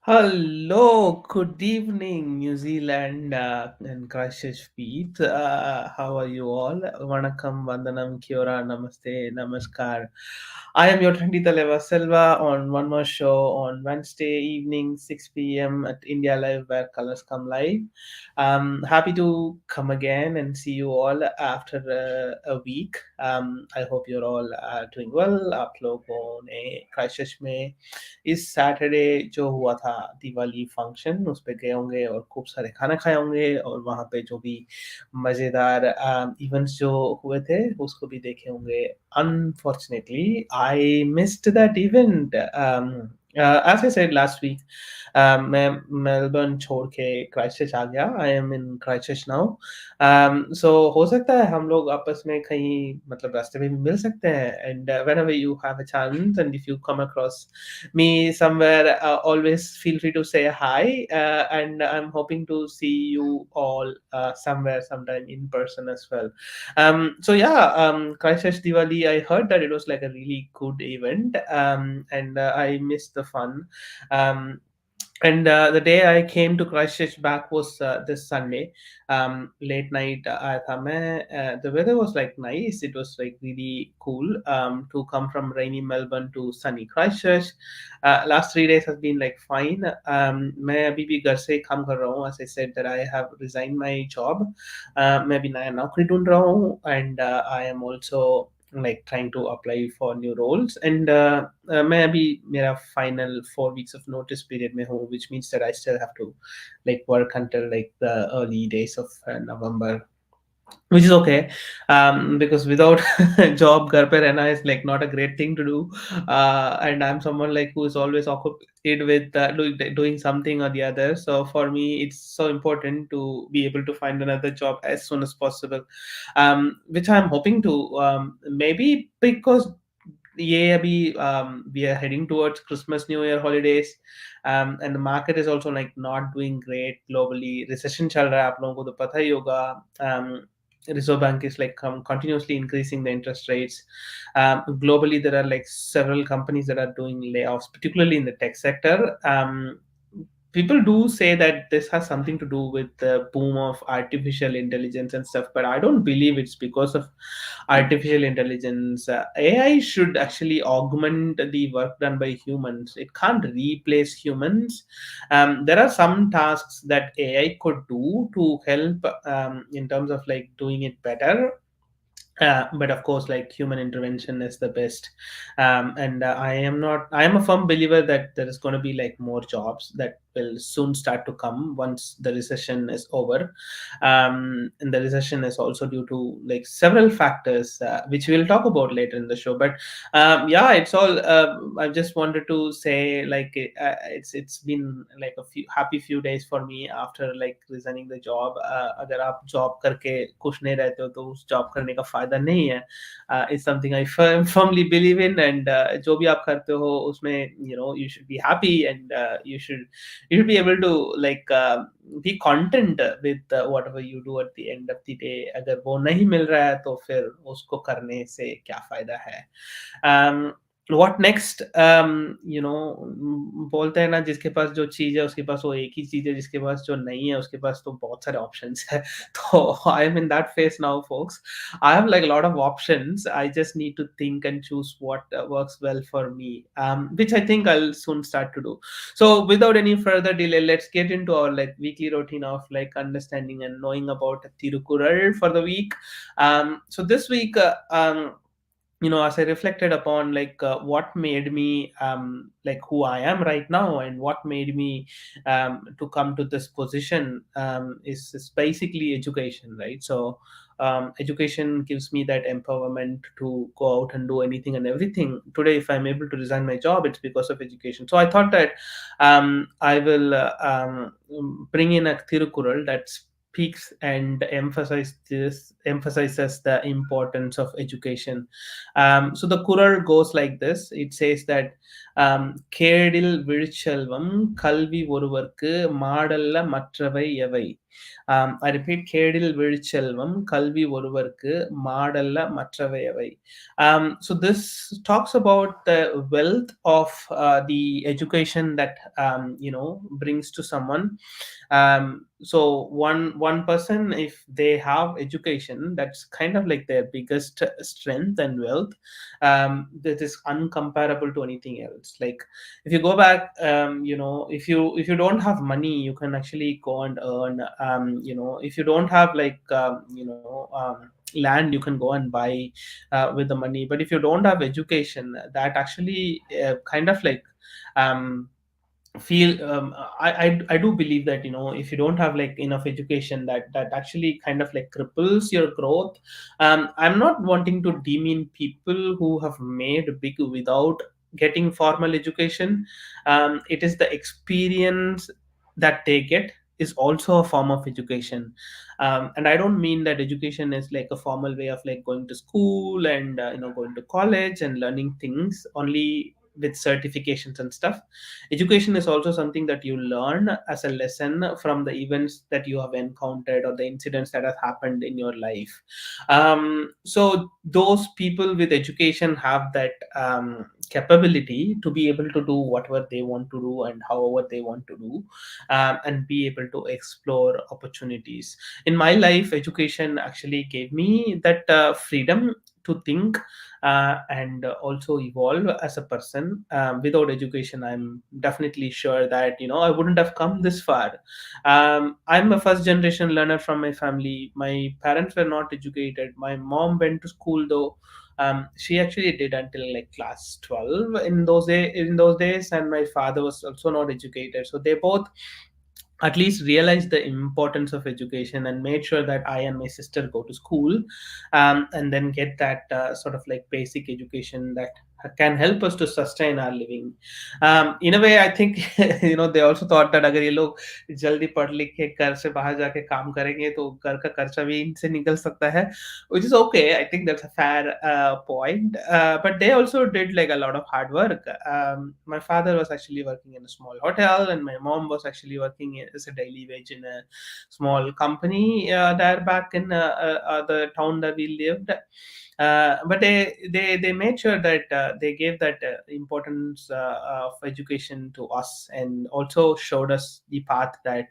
Hello, good evening, New Zealand and Christchurch Pete. How are you all? Vanakkam, Vandanam, Kia ora, Namaste, Namaskar. I am your Trendy Thalaiva Selva on one more show on Wednesday evening, 6 p.m. at India Live, where colors come live. Happy to come again and see you all after a week. I hope you're all doing well. आप लोगों ने Christchurch में इस Saturday जो हुआ था Diwali function उस पे गए होंगे और खूब सारे खाना खाए होंगे और वहाँ पे जो भी मज़ेदार इवेंट्स जो हुए थे उसको भी देखे होंगे। Unfortunately I missed that event. As I said last week, मैं मेलबर्न छोड़ के क्राइस्टचर्च आ गया। I am in Christchurch now. So हो सकता है हम लोग आपस में कहीं मतलब रास्ते में भी मिल सकते हैं। And whenever you have a chance and if you come across me somewhere, always feel free to say hi, and I'm hoping to see you all somewhere sometime in person as well. So yeah, Christchurch Diwali, I heard that it was like a really good event, and I missed the fun. um, and the day I came to Christchurch back was this Sunday. Late night, I thought, man, the weather was like nice. It was like really cool to come from rainy Melbourne to sunny Christchurch. Last 3 days has been like fine. मैं अभी भी घर से काम कर रहा हूँ. As I said that I have resigned my job. मैं अभी नया नौकरी ढूंढ रहा हूँ, and I am also like trying to apply for new roles. And मैं अभी मेरा final 4 weeks of notice period में हूँ, which means that I still have to like work until like the early days of November, which is okay, because without job घर पे रहना is like not a great thing to do. And I'm someone like who is always occupied with doing something or the other. So for me it's so important to be able to find another job as soon as possible, which I'm hoping to, maybe because ये अभी we are heading towards Christmas New Year holidays, and the market is also like not doing great globally. Recession चल रहा है, आप लोगों को तो पता ही होगा. um, Reserve Bank is like continuously increasing the interest rates. Globally, there are like several companies that are doing layoffs, particularly in the tech sector. People do say that this has something to do with the boom of artificial intelligence and stuff, but I don't believe it's because of artificial intelligence. AI should actually augment the work done by humans. It can't replace humans. There are some tasks that AI could do to help, in terms of like doing it better, but of course like human intervention is the best. And I am a firm believer that there is going to be like more jobs that will soon start to come once the recession is over. And the recession is also due to like several factors, which we'll talk about later in the show. But yeah, it's all, I just wanted to say like it's been like a few days for me after like resigning the job. अगर आप job करके खुश नहीं रहते हो तो उस job करने का फायदा नहीं है. It's something I firmly believe in. And जो भी आप करते हो उसमें you should be happy, and you should be able to like be content with whatever you do at the end of the day. अगर वो नहीं मिल रहा है तो फिर उसको करने से क्या फायदा है. व्हाट नेक्स्ट, बोलते हैं ना, जिसके पास जो चीज है उसके पास वो एक ही चीज है, जिसके पास जो नहीं है उसके पास तो बहुत सारे ऑप्शंस है. तो आई am in that face now folks. I have like a lot of options. I just need to think and choose what works well for me, which I think I'll soon start to do. So without any further delay, let's get into our like weekly routine of like understanding and knowing about Tirukural for the week. So this week, as I reflected upon like what made me like who I am right now, and what made me to come to this position, is basically education, right? So education gives me that empowerment to go out and do anything and everything. Today, if I'm able to resign my job, it's because of education. So I thought that I will bring in a Thirukural that speaks and emphasizes the importance of education. So the Quran goes like this. It says that கேடில் விழுச்செல்வம் கல்வி ஒருவர்க்கு மாடல்ல மற்றவை எவை. I repeat, கேடில் விழுச்செல்வம் கல்வி ஒருவர்க்கு மாடல்ல மற்றவை எவை. So this talks about the wealth of the education that brings to someone. So one person, if they have education, that's kind of like their biggest strength and wealth, that is uncomparable to anything else. Like if you go back, if you don't have money, you can actually go and earn. If you don't have like land, you can go and buy with the money. But if you don't have education, that actually kind of like um feel I do believe that if you don't have like enough education, that actually kind of like cripples your growth. I'm not wanting to demean people who have made big without getting formal education. It is the experience that they get is also a form of education. And I don't mean that education is like a formal way of like going to school and going to college and learning things only with certifications and stuff. Education is also something that you learn as a lesson from the events that you have encountered or the incidents that have happened in your life. So those people with education have that capability to be able to do whatever they want to do and however they want to do, and be able to explore opportunities. In my life, education actually gave me that freedom to think and also evolve as a person. Without education, I'm definitely sure that I wouldn't have come this far. I'm a first generation learner from my family. My parents were not educated. My mom went to school though. She actually did until like class 12 in those days, and my father was also not educated. So they both at least realized the importance of education and made sure that I and my sister go to school, and then get that sort of like basic education that can help us to sustain our living. In a way, I think they also thought that अगर ये लोग जल्दी पढ़ लिख के घर से बाहर जाके काम करेंगे तो घर का खर्चा भी इनसे निकल सकता है, which is okay. I think that's a fair point. But they also did like a lot of hard work. My father was actually working in a small hotel, and my mom was actually working as a daily wage in a small company there back in the town that we lived. But they made sure that they gave that importance of education to us, and also showed us the path that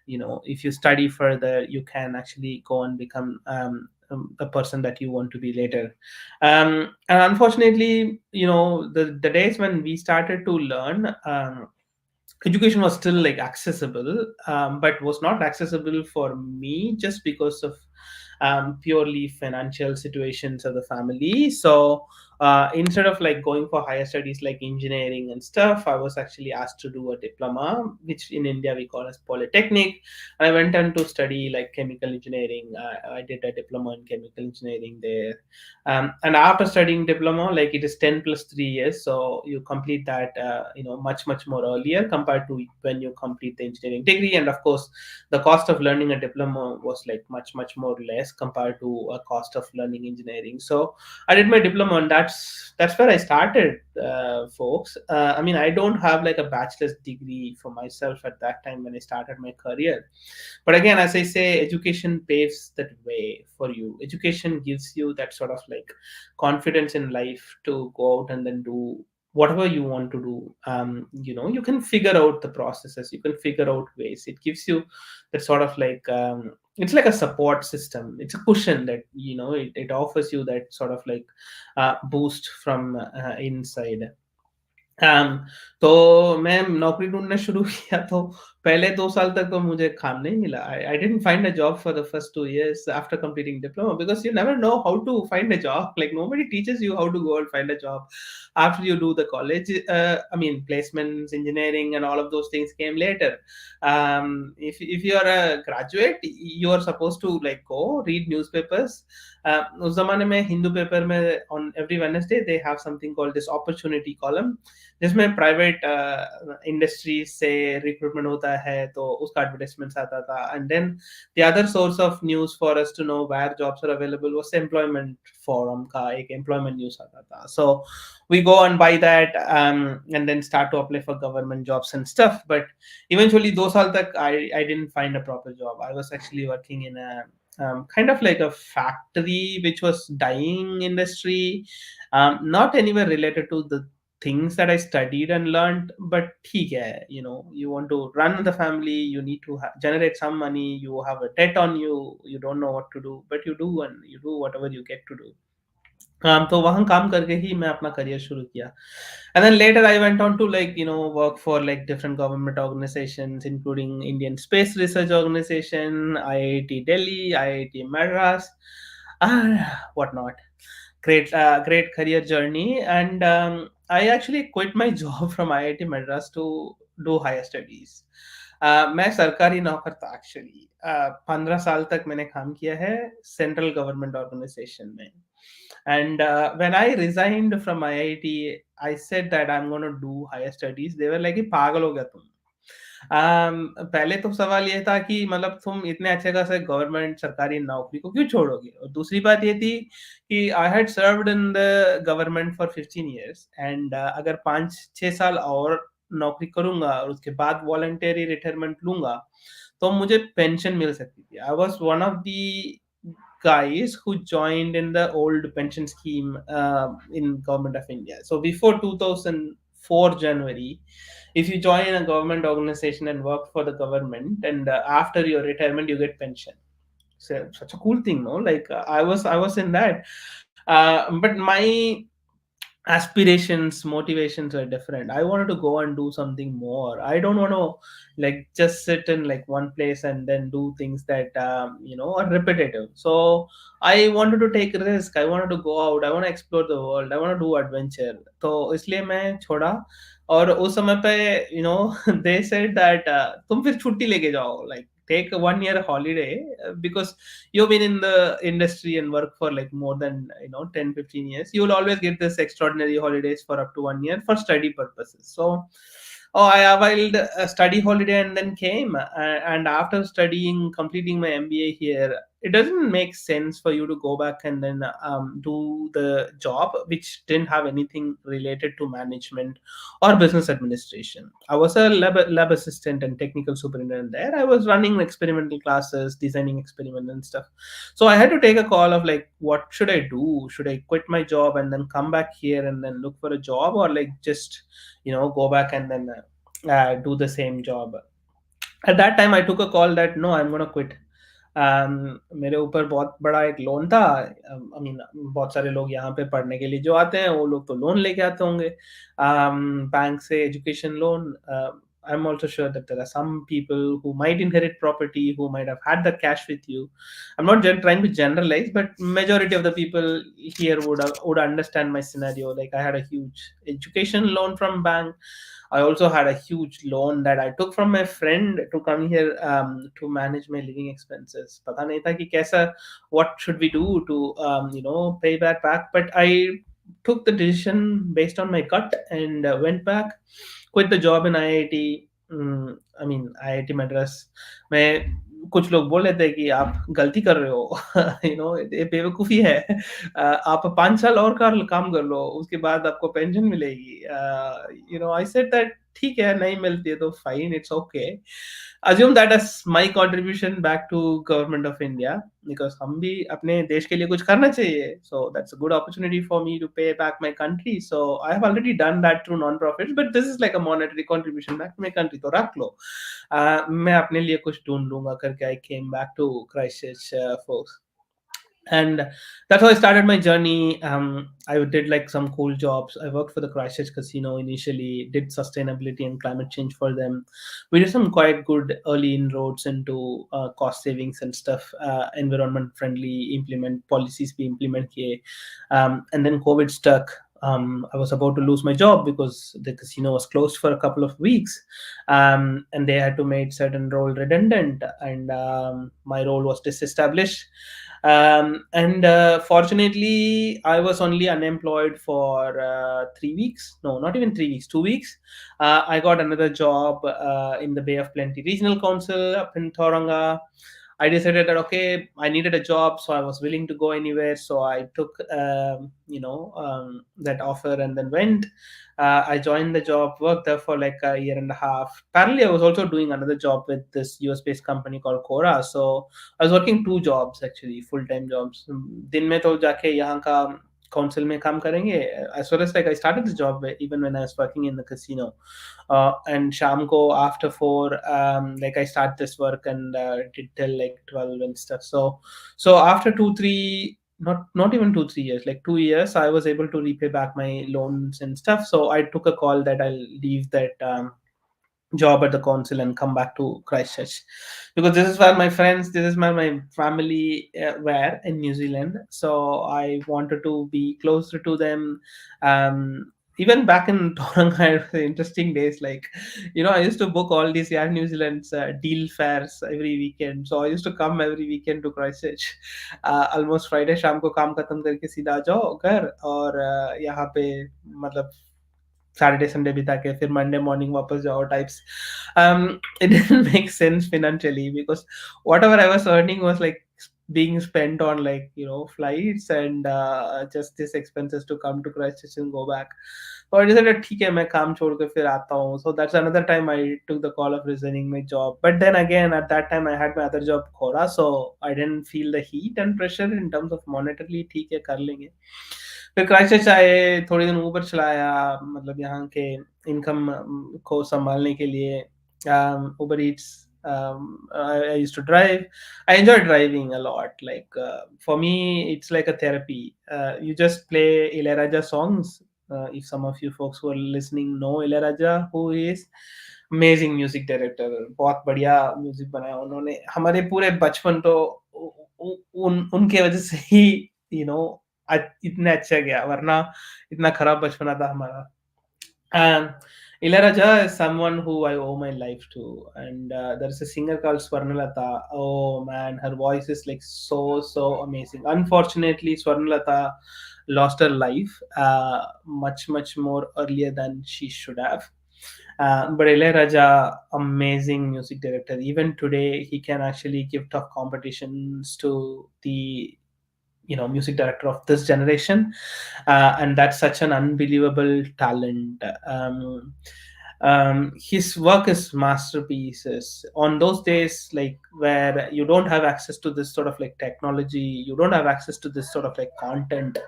if you study further, you can actually go and become a person that you want to be later. And unfortunately, the days when we started to learn, education was still like accessible, but was not accessible for me just because of purely financial situations of the family. So instead of like going for higher studies like engineering and stuff, I was actually asked to do a diploma, which in India we call as polytechnic. I went on to study like chemical engineering. I did a diploma in chemical engineering there. And after studying diploma, like it is 10 plus 3 years, so you complete that much more earlier compared to when you complete the engineering degree. And of course, the cost of learning a diploma was like much more less compared to a cost of learning engineering. So I did my diploma, and that's where I started, folks. I mean, I don't have like a bachelor's degree for myself at that time when I started my career. But again, as I say, education paves that way for you. Education gives you that sort of like confidence in life to go out and then do whatever you want to do. You can figure out the processes, you can figure out ways. It gives you that sort of like it's like a support system. It's a cushion that it offers you that sort of like boost from inside. um, तो मैं नौकरी ढूँढना शुरू किया, तो पहले 2 साल तक तो मुझे काम नहीं मिला. I didn't find a job for the first 2 years after completing diploma, because you never know how to find a job. Like nobody teaches you how to go and find a job after you do the college. I mean, placements, engineering, and all of those things came later. If you are a graduate, you are supposed to like go read newspapers. उस ज़माने में Hindu paper में on every Wednesday they have something called this opportunity column, जिसमें private industry से recruitment होता होता है तो उसका एडवर्टाइजमेंट्स आता था. And then the other source of news for us to know where jobs are available was employment forum का एक employment news आता था. So we go and buy that, and then start to apply for government jobs and stuff. But eventually 2 साल तक I didn't find a proper job. I was actually working in a kind of like a factory which was dying industry, not anywhere related to the things that I studied and learned, but ठीक है, you want to run the family, you need to generate some money, you have a debt on you, you don't know what to do, but you do, and you do whatever you get to do. तो वहाँ काम करके ही मैं अपना career शुरू किया. And then later I went on to work for like different government organizations, including Indian Space Research Organization, IIT Delhi, IIT Madras, whatnot. Great career journey. And I actually quit my job from IIT Madras to do higher studies. मैं सरकारी नौकर था actually. 15 साल तक मैंने काम किया है सेंट्रल गवर्नमेंट ऑर्गेनाइजेशन में. And when I resigned from IIT, I said that I'm going to do higher studies. They were like, "कि पागल हो गया तुम." पहले तो सवाल ये था कि मतलब तुम इतने अच्छे खासे गवर्नमेंट सरकारी नौकरी को क्यों छोड़ोगे? और दूसरी बात ये थी कि I had served in the government for 15 years, and अगर 5-6 साल और नौकरी करूंगा और उसके बाद वॉलंटरी रिटायरमेंट लूंगा तो मुझे पेंशन मिल सकती थी. I was one of the guys who joined in the old pension scheme in government of India. So before 2004 January, if you join a government organization and work for the government, and after your retirement you get pension. So such a cool thing, no? Like I was in that, but my aspirations, motivations are different. I wanted to go and do something more. I don't want to like just sit in like one place and then do things that are repetitive. So I wanted to take risk. I wanted to go out. I want to explore the world. I want to do adventure. तो इसलिए मैं छोड़ा. और उस समय पे they said that तुम फिर छुट्टी लेके जाओ, like take a 1 year holiday, because you've been in the industry and work for like more than 10-15 years. You will always get this extraordinary holidays for up to 1 year for study purposes. So I availed a study holiday and then came, and after studying, completing my MBA here, it doesn't make sense for you to go back and then do the job which didn't have anything related to management or business administration. I was a lab assistant and technical superintendent there. I was running experimental classes, designing experiments and stuff. So I had to take a call of like, what should I do? Should I quit my job and then come back here and then look for a job, or like just go back and then do the same job? At that time I took a call that no, I'm going to quit. मेरे ऊपर बहुत बड़ा एक loan था. I mean बहुत सारे लोग यहाँ पे पढ़ने के लिए जो आते हैं वो लोग तो लोन लेके आते होंगे बैंक से, education loan. I'm also sure that there are some people who might inherit property, who might have had the cash with you. I'm not trying to generalize, but majority of the people here would understand my scenario. Like I had a huge education loan from bank. I also had a huge loan that I took from my friend to come here to manage my living expenses. पता नहीं था कि कैसा, what should we do to pay that back. But I took the decision based on my gut and went back, quit the job in IIT. I mean IIT Madras. मैं कुछ लोग बोल लेते हैं कि आप गलती कर रहे हो. ये बेवकूफ़ी है. आप 5 साल और का काम कर लो, उसके बाद आपको पेंशन मिलेगी. आई सेड दैट ठीक है, नहीं मिलती है तो fine, it's okay. Assume that as my contribution back to government of India, because हम भी अपने देश के लिए कुछ करना चाहिए. So that's a good opportunity for me to pay back my country. So I have already done that through non-profits, but this is like a monetary contribution back to my country. तो रख लो. मैं अपने लिए कुछ ढूंढ लूंगा करके I came back to Christchurch, folks. And that's how I started my journey. I did like some cool jobs. I worked for the Christchurch Casino initially, did sustainability and climate change for them. We did some quite good early inroads into cost savings and stuff, environment friendly implement policies we implement here. And then COVID struck. I was about to lose my job because the casino was closed for a couple of weeks, and they had to make certain role redundant, and my role was disestablished. And fortunately, I was only unemployed for 3 weeks. No, not even 3 weeks. 2 weeks. I got another job in the Bay of Plenty Regional Council up in Tauranga. I decided that okay, I needed a job, so I was willing to go anywhere. So I took that offer and then went. I joined the job, worked there for like a year and a half. Parallelly, I was also doing another job with this US based company called Cora. So I was working two jobs actually, full time jobs. दिन में तो जाके यहाँ का council में काम करेंगे. As well as like I started the job even when I was working in the casino. And शाम को after 4, like I start this work and did till like 12 and stuff. So after 2 3, not even 2 3 years, like 2 years, I was able to repay back my loans and stuff. So I took a call that I'll leave that job at the council and come back to Christchurch, because this is where my friends, this is where my family were in New Zealand. So I wanted to be closer to them. Even back in Toranga, it was interesting days. Like, I used to book all these Air New Zealand's deal fairs every weekend. So I used to come every weekend to Christchurch. Almost Friday शाम को काम खत्म करके सीधा आ जाओ घर, और यहाँ पे मतलब सैटरडे संडे बिता के फिर मंडे मॉर्निंग वापस जाओ types. It didn't make sense financially, because whatever I was earning was like being spent on, like, flights and just these expenses to come to Christchurch and go back. So I decided ठीक है, मैं काम छोड़ के फिर आता हूँ. So that's another time I took the call of resigning my job. But then again, at that time I had my other job Quora, so I didn't feel the heat and pressure in terms of monetarily. ठीक है, कर लेंगे. फिर Christchurch आए, थोड़े दिन Uber चलाया, मतलब यहाँ के इनकम को संभालने के लिए. Uber Eats. I used to drive. I enjoy driving a lot. Like for me, it's like a therapy. You just play Ilayaraja songs. If some of you folks who are listening know Ilayaraja, who he is, amazing music director. बहुत बढ़िया music बनाया उन्होंने. हमारे पूरे बचपन तो उनके वजह से ही इतना अच्छा गया, वरना इतना खराब बचपना था हमारा. um, Ilayaraja is someone who I owe my life to, and there's a singer called Swarnalata. Oh man, her voice is like so amazing. Unfortunately, Swarnalata lost her life much more earlier than she should have. But Ilayaraja, amazing music director. Even today, he can actually give tough competitions to the music director of this generation. And that's such an unbelievable talent. His work is masterpieces on those days, like where you don't have access to this sort of like technology, you don't have access to this sort of like content,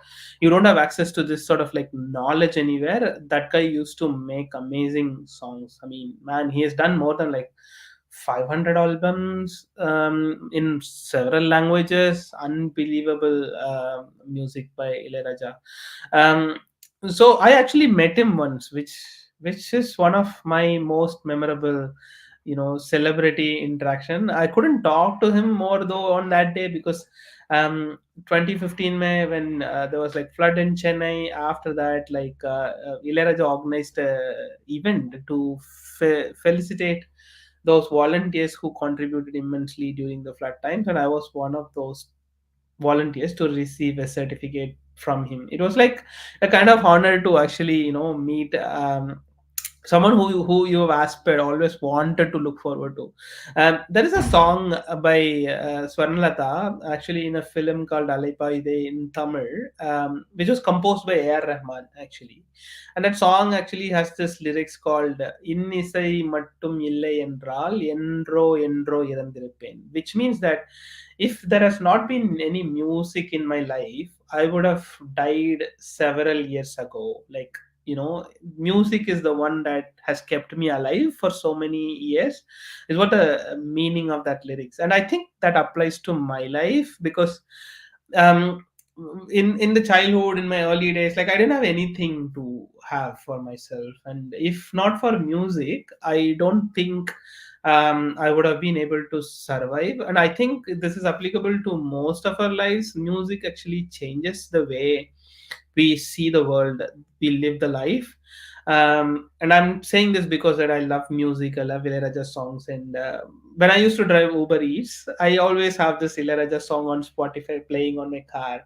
you don't have access to this sort of like knowledge anywhere. That guy used to make amazing songs. I mean, man, he has done more than like 500 albums in several languages. Unbelievable music by Ilayaraja. Um, so I actually met him once, which is one of my most memorable, celebrity interaction. I couldn't talk to him more though on that day, because 2015 May, when there was like flood in Chennai. After that, like Ilayaraja organized a event to felicitate those volunteers who contributed immensely during the flood times, and I was one of those volunteers to receive a certificate from him. It was like a kind of honor to actually meet someone who you have aspired, always wanted to look forward to. There is a song by Swarnalata actually in a film called Alaipaide in Tamil, which was composed by A.R. Rahman actually. And that song actually has this lyrics called Innisai mattum illai என்றால் என்றோ என்றோ இறந்திருப்பேன், which means that if there has not been any music in my life, I would have died several years ago. Like, music is the one that has kept me alive for so many years, is what the meaning of that lyrics. And I think that applies to my life, because um in the childhood, in my early days, like I didn't have anything to have for myself, and if not for music, I don't think I would have been able to survive. And I think this is applicable to most of our lives. Music actually changes the way we see the world, we live the life. And I'm saying this because that I love music, I love Ilayaraja songs, and when I used to drive Uber Eats, I always have this Ilayaraja song on Spotify playing on my car.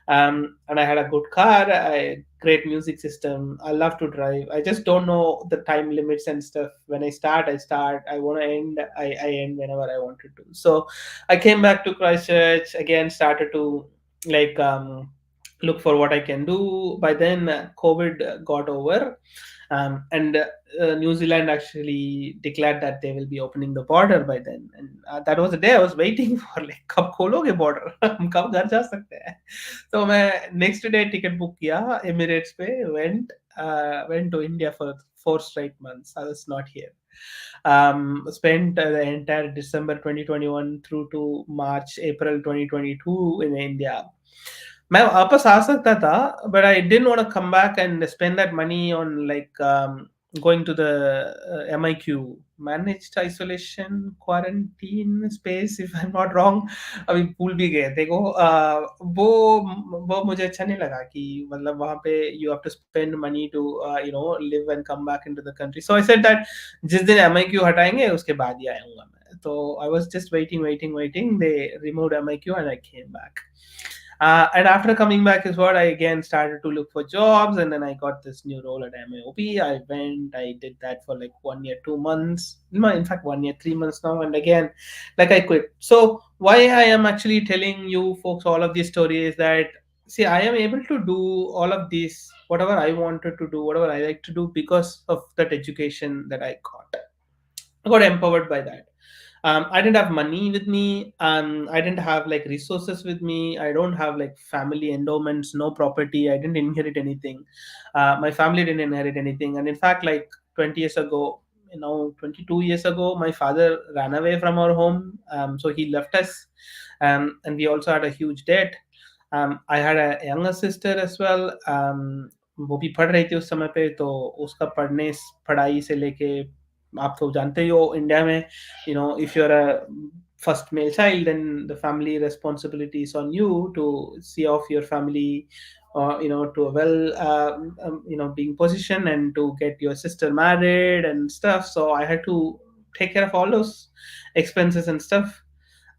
And I had a good car, great music system. I love to drive. I just don't know the time limits and stuff. When I start, I start. I want to end, I end whenever I wanted to. So I came back to Christchurch again, started to like look for what I can do. By then, COVID got over, and New Zealand actually declared that they will be opening the border by then, and that was the day I was waiting for. Like, कब खोलोगे border? हम कब घर जा सकते हैं? तो मैं next day ticket book किया Emirates पे, went to India for 4 straight months. I was not here. Spent the entire December 2021 through to March April 2022 in India. मैं वापस आ सकता था, but I didn't want to come back and spend that money on like going to the MIQ, managed isolation quarantine space, if I'm not wrong. अभी भूल भी गए देखो, वो मुझे अच्छा नहीं लगा कि मतलब वहाँ पे you have to spend money to live and come back into the country. So I said that जिस दिन MIQ हटाएंगे उसके बाद ही आऊंगा मैं. So I was just waiting. They removed MIQ and I came back. And after coming back is what I again started to look for jobs, and then I got this new role at MAOP. I did that for like 1 year, 2 months. No, in fact, 1 year, 3 months now, and again, like I quit. So why I am actually telling you folks all of these stories is that, see, I am able to do all of these, whatever I wanted to do, whatever I like to do, because of that education that I got. I got empowered by that. I didn't have money with me. I didn't have like resources with me. I don't have like family endowments, no property. I didn't inherit anything. My family didn't inherit anything. And in fact, like 20 years ago, 22 years ago, my father ran away from our home. So he left us. And we also had a huge debt. I had a younger sister as well. वो भी पढ़ रही थी उस समय पे, तो उसका पढ़ाई से लेके, आप तो जानते ही हो इंडिया में, if you're a first male child, then the family responsibility is on you to see off your family, to a well, being position, and to get your sister married and stuff. So I had to take care of all those expenses and stuff.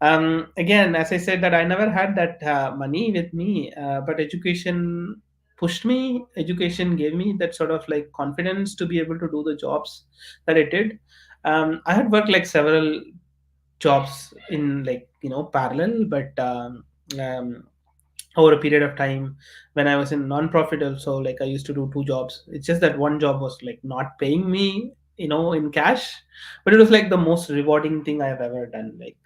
Again, as I said, that I never had that money with me, but education pushed me. Education gave me that sort of like confidence to be able to do the jobs that I did. I had worked like several jobs in like parallel, but over a period of time when I was in non-profit also, like I used to do two jobs. It's just that one job was like not paying me, in cash, but it was like the most rewarding thing I have ever done. Like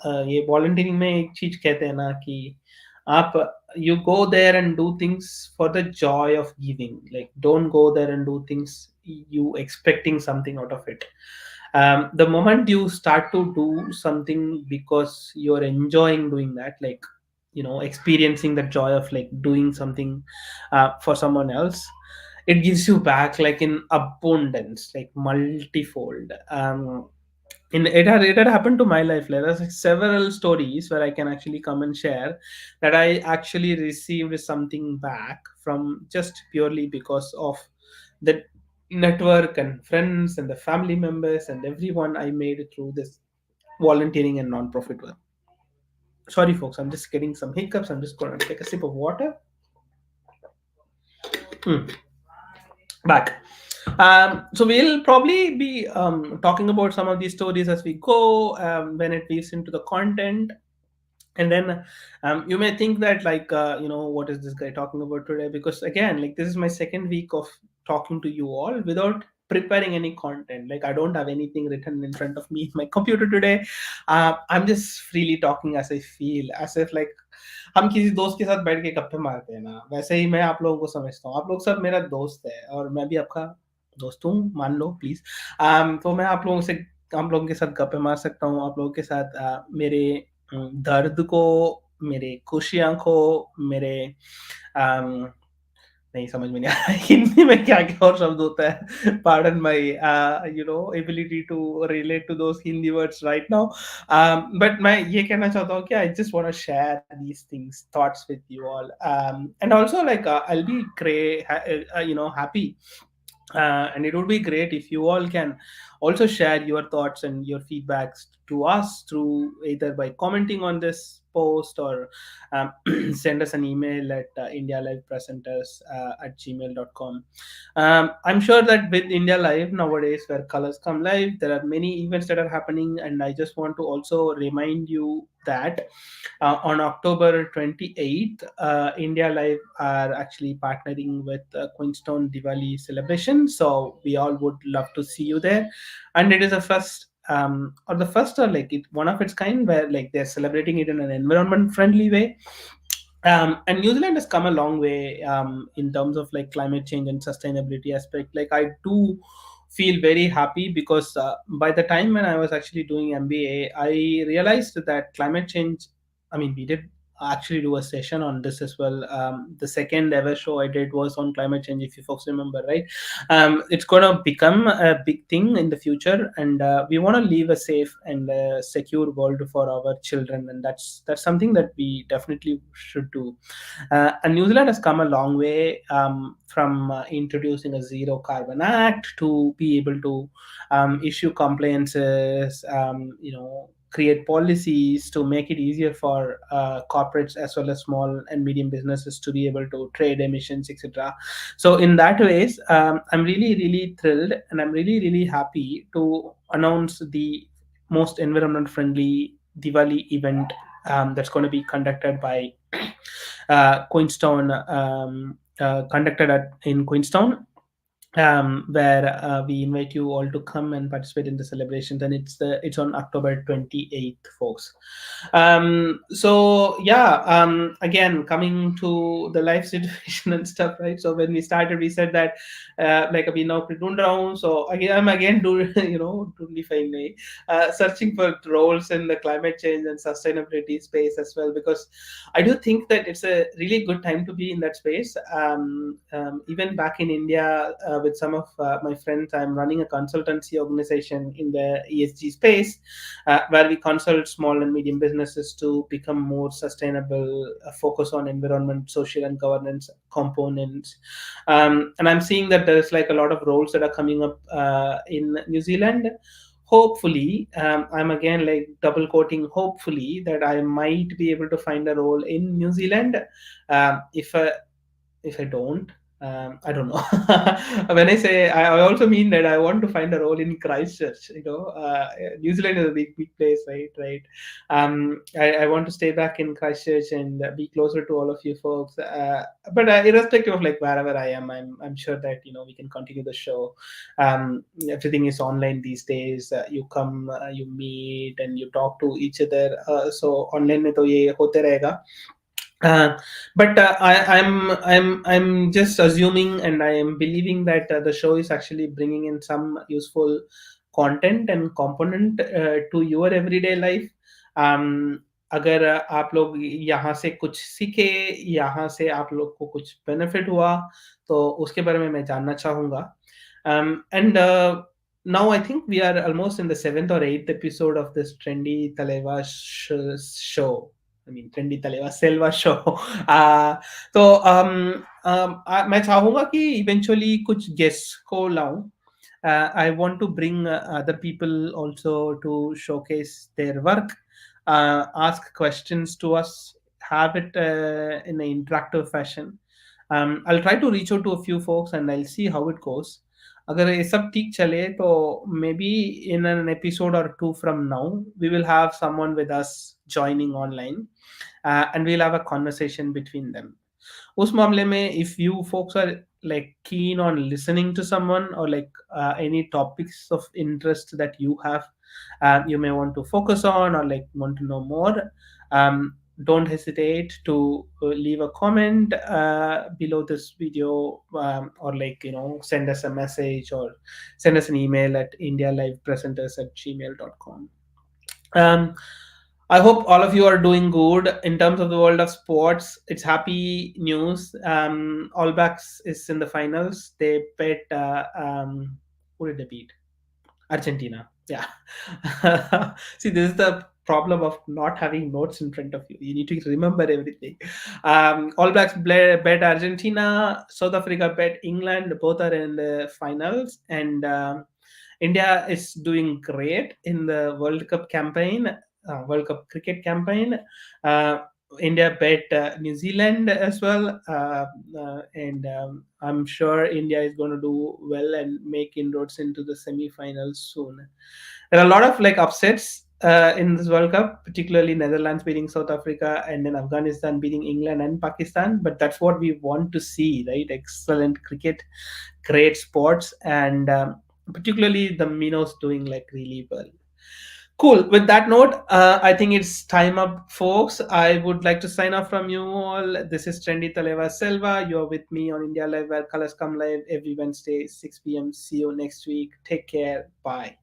ये volunteering में एक चीज कहते हैं ना कि आप you go there and do things for the joy of giving. Like, don't go there and do things you expecting something out of it. The moment you start to do something because you're enjoying doing that, like experiencing the joy of like doing something for someone else, it gives you back like in abundance, like multifold. It had happened to my life. Like, there's like several stories where I can actually come and share that I actually received something back from just purely because of the network and friends and the family members and everyone I made through this volunteering and non-profit work. Sorry, folks, I'm just getting some hiccups. I'm just going to take a sip of water. Hmm. Back. So we'll probably be talking about some of these stories as we go, when it weaves into the content. And then you may think that like what is this guy talking about today, because again, like, this is my second week of talking to you all without preparing any content. Like, I don't have anything written in front of me in my computer today. I'm just freely talking as I feel, as if like हम किसी दोस्त के साथ बैठ के गप्पे मारते हैं ना, वैसे ही मैं आप लोगों को समझता हूँ. आप लोग सब मेरा दोस्त है और मैं भी आपका दोस्त हूँ, मान लो प्लीज. तो मैं आप लोगों के साथ गप्पे मार सकता हूँ, आप लोगों के साथ मेरे दर्द को, मेरे खुशियाँ को, मेरे नहीं समझ में नहीं आ रहा है हिंदी में क्या-क्या और शब्द होता है। Pardon my ability to relate to those Hindi words right now. But मैं ये कहना चाहता हूँ कि I just want to share these things, thoughts with you all. And also like I'll be happy. And it would be great if you all can also share your thoughts and your feedbacks to us through either by commenting on this post or send us an email at indialivepresenters at gmail.com. I'm sure that with India Live nowadays, where colors come live, there are many events that are happening, and I just want to also remind you that on October 28th, India Live are actually partnering with Queenstown Diwali celebration. So we all would love to see you there. And it is a first, or the first, or like one of its kind, where like they're celebrating it in an environment friendly way. And New Zealand has come a long way in terms of like climate change and sustainability aspect. Like I do feel very happy because by the time when I was actually doing MBA, I realized that climate change. I mean, we did actually do a session on this as well. The second ever show I did was on climate change, if you folks remember, right? It's gonna become a big thing in the future, and we want to leave a safe and secure world for our children, and that's something that we definitely should do. And New Zealand has come a long way from introducing a zero carbon act to be able to issue compliances, create policies to make it easier for corporates as well as small and medium businesses to be able to trade emissions, etc. So in that ways, I'm really, really thrilled, and I'm really, really happy to announce the most environment friendly Diwali event that's going to be conducted by Queenstown, conducted in Queenstown, where we invite you all to come and participate in the celebrations. And it's on October 28th, folks. So yeah, again, coming to the life situation and stuff, right? So when we started, we said that like we now pretend around. So again, I'm again do to define me searching for roles in the climate change and sustainability space as well, because I do think that it's a really good time to be in that space. Even back in India, with some of my friends, I'm running a consultancy organization in the ESG space, where we consult small and medium businesses to become more sustainable, focus on environment, social, and governance components. And I'm seeing that there's like a lot of roles that are coming up in New Zealand. Hopefully, I'm again like double quoting, hopefully, that I might be able to find a role in New Zealand. If I don't, I don't know. When I say, I also mean that I want to find a role in Christchurch. New Zealand is a big place, right? Right. I want to stay back in Christchurch and be closer to all of you folks. But irrespective of like wherever I am, I'm sure that we can continue the show. Everything is online these days. You come, you meet, and you talk to each other. So online में तो ये होते रहेगा. uh, but I'm just assuming, and I am believing that the show is actually bringing in some useful content and component to your everyday life. अगर आप लोग यहाँ से कुछ सीखे, यहाँ से आप लोग को कुछ बेनिफिट हुआ, तो उसके बारे में मैं जानना चाहूँगा. And now I think we are almost in the seventh or eighth episode of this Trendy Thalaiva show. I mean, Trendy Thalaiva Selva show. तो मैं चाहूंगा कि इवेंचुअली कुछ गेस्ट को लाऊं. I want to bring other people also to showcase their work, ask questions to us, have it in an interactive fashion. I'll try to reach out to a few folks and I'll see how it goes. अगर ये सब ठीक चले तो maybe in an episode or two from now we will have someone with us joining online, and we'll have a conversation between them. उस मामले में if you folks are like keen on listening to someone, or like any topics of interest that you have, you may want to focus on or like want to know more, don't hesitate to leave a comment below this video, or like send us a message or send us an email at indialivepresenters@gmail.com. um, I hope all of you are doing good in terms of the world of sports. It's happy news. All Blacks is in the finals. They bet. Who did they beat? Argentina. Yeah. See, this is the problem of not having notes in front of you. You need to remember everything. All Blacks bet Argentina. South Africa bet England. Both are in the finals. And India is doing great in the World Cup campaign, World Cup cricket campaign. Uh, India bet New Zealand as well, and I'm sure India is going to do well and make inroads into the semi-finals soon. There are a lot of like upsets in this World Cup, particularly Netherlands beating South Africa and then Afghanistan beating England and Pakistan. But that's what we want to see, right? Excellent cricket, great sports, and particularly the Minos doing like really well. Cool. With that note, I think it's time up, folks. I would like to sign off from you all. This is Trendy Thalaiva Selva. You're with me on India Live, where colors come live every Wednesday, 6 p.m. See you next week. Take care. Bye.